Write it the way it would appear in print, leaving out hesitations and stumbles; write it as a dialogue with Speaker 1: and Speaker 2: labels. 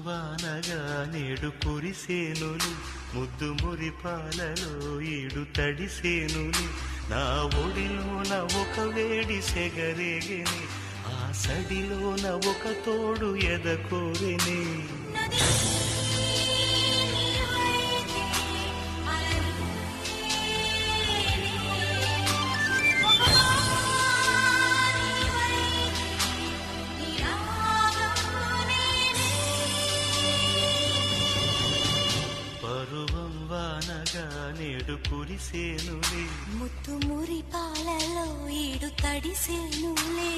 Speaker 1: వానగా నేడు కురిసేనులు, ముద్దు మురిపాలలో ఈడు తడిసేనులు. నా ఒడిలోన ఒక వేడి సెగరేగిని, ఆ సడిలోన ఒక తోడు ఎదకోరిని. పరువం వానగా నేడు కురిసేనులే,
Speaker 2: ముత్తు మురి పాలలో ఈడు తడిసేనులే.